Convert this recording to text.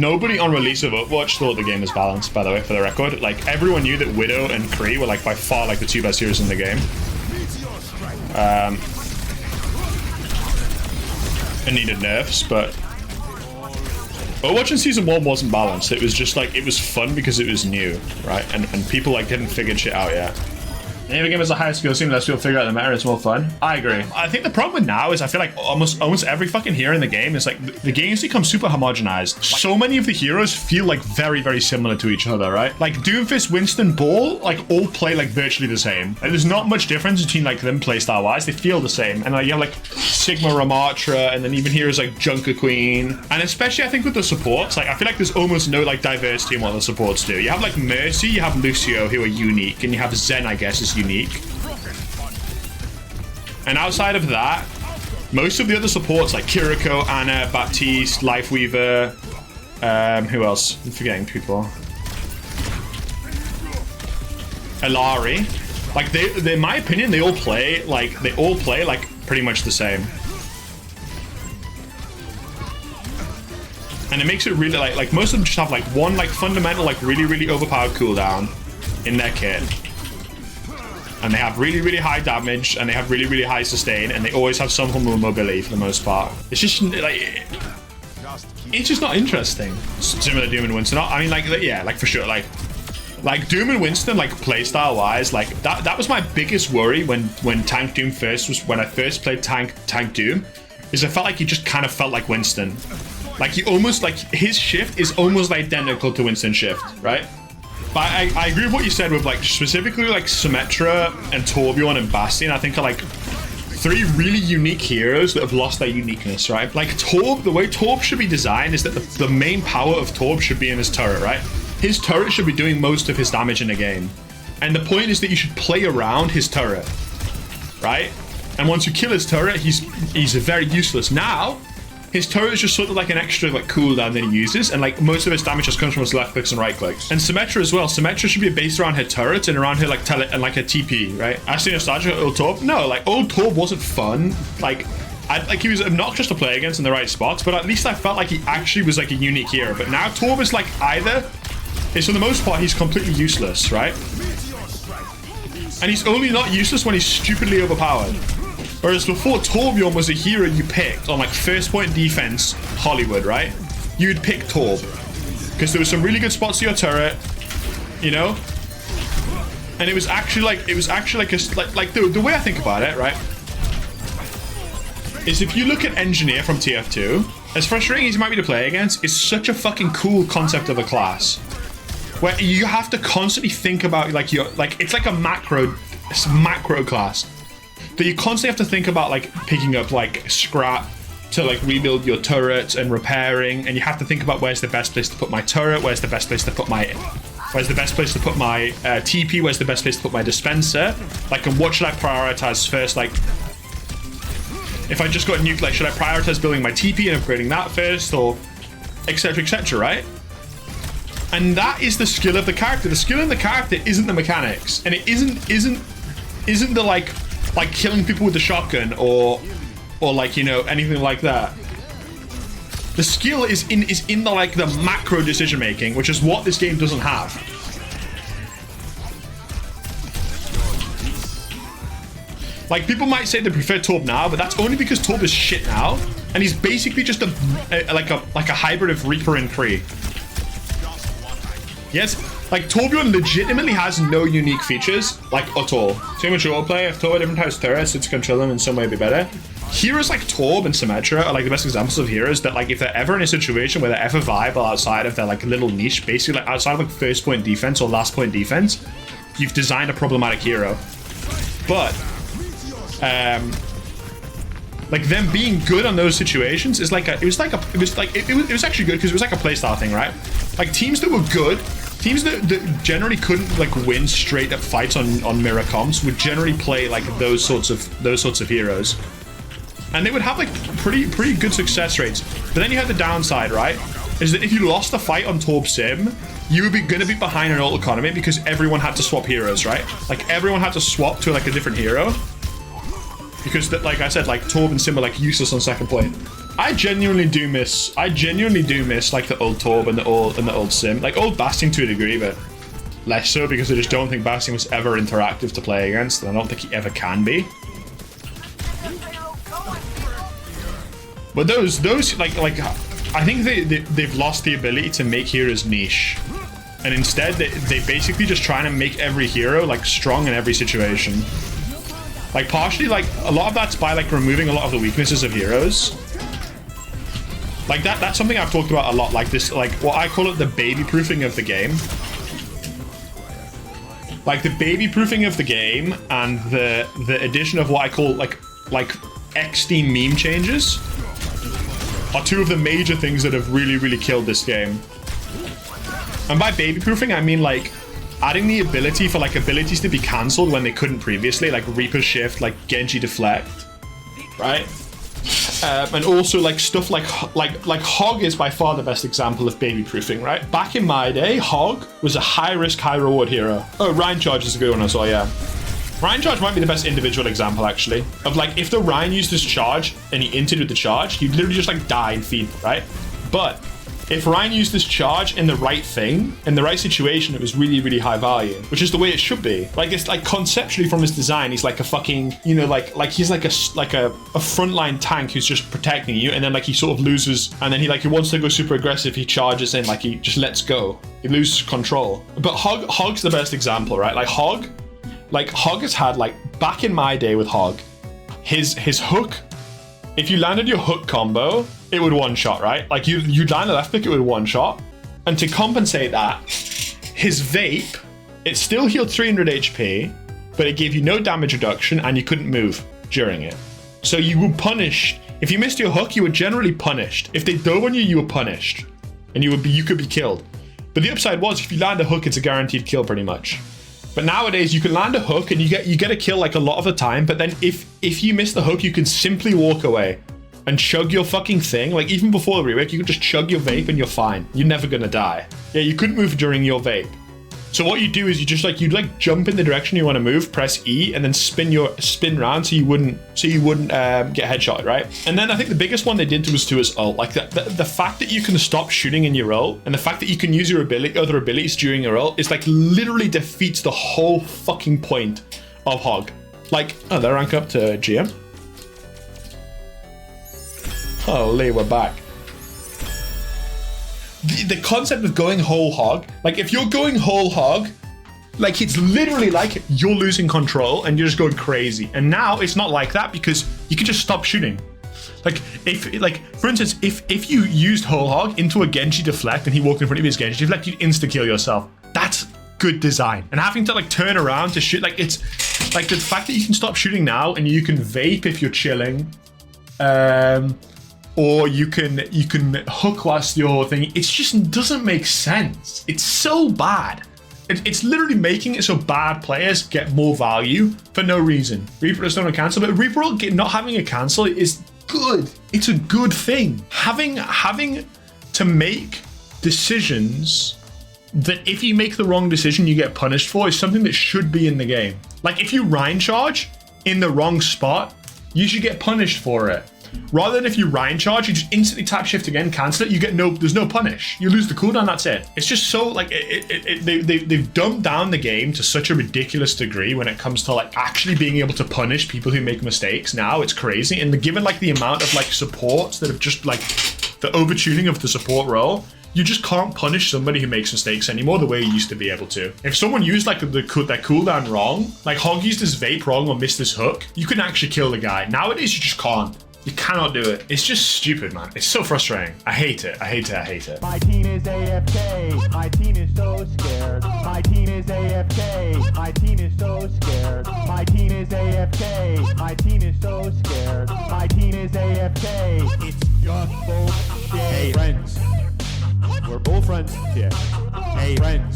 nobody on release of Overwatch thought the game was balanced, by the way, for the record. Like, everyone knew that Widow and Kree were, like, by far, like, the 2 best heroes in the game. And needed nerfs, but Overwatch in Season 1 wasn't balanced. It was just, like, it was fun because it was new, right? And people, like, hadn't figured shit out yet. The game has a higher skill ceiling, less people figure out the meta, it's more fun. I agree. I think the problem with now is I feel like almost every fucking hero in the game is like the game's become super homogenized. So many of the heroes feel like very, very similar to each other, right? Like Doomfist, Winston, Ball, like all play like virtually the same. Like, there's not much difference between like them playstyle wise. They feel the same. And like you have like Sigma Ramatra, and then even heroes like Junker Queen. And especially I think with the supports, like I feel like there's almost no like diversity in what the supports do. You have like Mercy, you have Lucio who are unique, and you have Zen, I guess, is unique. And outside of that, most of the other supports like Kiriko, Anna, Baptiste, Lifeweaver, who else? I'm forgetting people. Ilari. Like they in my opinion, they all play like pretty much the same. And it makes it really like most of them just have like one like fundamental like really overpowered cooldown in their kit. And they have really high damage, and they have really high sustain, and they always have some form of mobility for the most part. It's just like it's just not interesting. Similar to Doom and Winston. I mean, like yeah, like for sure, like Doom and Winston, like playstyle wise, like that was my biggest worry when Tank Doom when I first played Tank Doom, is I felt like he just kind of felt like Winston. Like he almost like his shift is almost identical to Winston's shift, right? But I agree with what you said with like specifically like Symmetra and Torbjorn and Bastion. I think are like 3 really unique heroes that have lost their uniqueness, right? Like Torb, the way Torb should be designed is that the main power of Torb should be in his turret, right? His turret should be doing most of his damage in the game. And the point is that you should play around his turret, right? And once you kill his turret, he's very useless. Now, his turret is just sort of like an extra like cooldown that he uses, and like most of his damage just comes from his left clicks and right clicks. And Symmetra as well. Symmetra should be based around her turret and around her like and like a TP, right? Actually, nostalgia old Torb. No, like old Torb wasn't fun. Like he was obnoxious to play against in the right spots, but at least I felt like he actually was like a unique hero. But now Torb is like either is for the most part he's completely useless, right? And he's only not useless when he's stupidly overpowered. Whereas before, Torbjorn was a hero you picked on like first point defense Hollywood, right? You'd pick Torb because there was some really good spots to your turret, you know. And it was actually like the way I think about it, right? Is if you look at Engineer from TF2, as frustrating as he might be to play against, it's such a fucking cool concept of a class where you have to constantly think about like it's like a macro class. That you constantly have to think about like picking up like scrap to like rebuild your turrets and repairing, and you have to think about where's the best place to put my turret, where's the best place to put my TP, where's the best place to put my dispenser, like, and what should I prioritize first? Like if I just got nuked, like should I prioritize building my TP and upgrading that first, or etc, right? And that is the skill of the character. The skill in the character isn't the mechanics, and it isn't the like killing people with the shotgun or like, you know, anything like that. The skill is in the like the macro decision making, which is what this game doesn't have. Like people might say they prefer Torb now, but that's only because Torb is shit now, and he's basically just a hybrid of Reaper and Kree. Yes, like Torbjorn legitimately has no unique features, like at all. Too much autoplay. If Torb had different types of turrets, it's control them in some way be better. Heroes like Torb and Symmetra are like the best examples of heroes that like if they're ever in a situation where they're ever viable outside of their like little niche, basically like outside of like first point defense or last point defense, you've designed a problematic hero. But like them being good on those situations is like it was actually good because it was like a playstyle thing, right? Like teams that were good, teams that generally couldn't like win straight up fights on mirror comps would generally play like those sorts of heroes, and they would have like pretty good success rates. But then you had the downside, right? Is that if you lost a fight on Torb Sim, you would be gonna be behind an ult economy because everyone had to swap heroes, right? Like everyone had to swap to like a different hero because that, like I said, like Torb and Sim are like useless on second point. I genuinely do miss like the old Torb and the old Sim. Like old Basting to a degree, but less so because I just don't think Basting was ever interactive to play against, and I don't think he ever can be. But those like I think they've lost the ability to make heroes niche, and instead they basically just trying to make every hero like strong in every situation. Like partially, like a lot of that's by like removing a lot of the weaknesses of heroes. Like that's something I've talked about a lot. Like this, like what I call it, the baby proofing of the game. Like the baby proofing of the game and the addition of what I call like XD meme changes are two of the major things that have really killed this game. And by baby proofing, I mean like adding the ability for like abilities to be cancelled when they couldn't previously, like Reaper Shift, like Genji Deflect, right? And also like stuff like Hog is by far the best example of baby proofing, right? Back in my day, Hog was a high risk, high reward hero. Oh, Ryan Charge is a good one as well, yeah. Ryan Charge might be the best individual example actually of like if the Ryan used his charge and he inted with the charge, he'd literally just like die and feed, right? But if Ryan used this charge in the right thing, in the right situation, it was really high value, which is the way it should be. Like it's like conceptually from his design, he's like a fucking, you know, like he's like a frontline tank who's just protecting you, and then like he sort of loses, and then he wants to go super aggressive, he charges in, like he just lets go, he loses control. But Hog's the best example, right? Like Hog has had like back in my day with Hog, his hook. If you landed your hook combo, it would one-shot, right? Like you'd land a left click, it would one-shot. And to compensate that, his vape, it still healed 300 HP, but it gave you no damage reduction and you couldn't move during it. So you were punished. If you missed your hook, you were generally punished. If they dove on you, you were punished. And you could be killed. But the upside was, if you land a hook, it's a guaranteed kill pretty much. But nowadays, you can land a hook and you get a kill like a lot of the time, but then if you miss the hook, you can simply walk away and chug your fucking thing. Like even before the remake, you could just chug your vape and you're fine. You're never gonna die. Yeah, you couldn't move during your vape. So what you do is you'd jump in the direction you want to move, press E, and then spin round so you wouldn't get headshot, right? And then I think the biggest one they did was to his ult. Like the fact that you can stop shooting in your ult, and the fact that you can use your other abilities during your ult is like literally defeats the whole fucking point of Hog. Like, oh, they rank up to GM. Holy, we're back. The concept of going whole hog, like if you're going whole hog, like it's literally like you're losing control and you're just going crazy. And now it's not like that because you can just stop shooting. Like for instance, if you used whole hog into a Genji Deflect and he walked in front of you as Genji Deflect, you'd insta kill yourself. That's good design. And having to like turn around to shoot, like it's like the fact that you can stop shooting now and you can vape if you're chilling. Or you can hook whilst you're thinking. It just doesn't make sense. It's so bad. It's literally making it so bad players get more value for no reason. Reaper is not a cancel, but Reaper not having a cancel is good. It's a good thing. Having to make decisions that if you make the wrong decision, you get punished for is something that should be in the game. Like if you Rhine charge in the wrong spot, you should get punished for it. Rather than if you Rhine charge, you just instantly tap shift again, cancel it, there's no punish. You lose the cooldown, that's it. It's just so like, they've dumbed down the game to such a ridiculous degree when it comes to like actually being able to punish people who make mistakes now. It's crazy. And given like the amount of like supports that have just like the overtuning of the support role, you just can't punish somebody who makes mistakes anymore the way you used to be able to. If someone used like their cooldown wrong, like Hog used his vape wrong or missed his hook, you can actually kill the guy. Nowadays, you just can't. You cannot do it. It's just stupid, man. It's so frustrating. I hate it. I hate it. I hate it. My team is AFK. My team is so scared. My team is AFK. My team is so scared. My team is AFK. My team is so scared. My team is AFK. It's just bullshit. Hey, friends. We're all friends here. Hey, friends.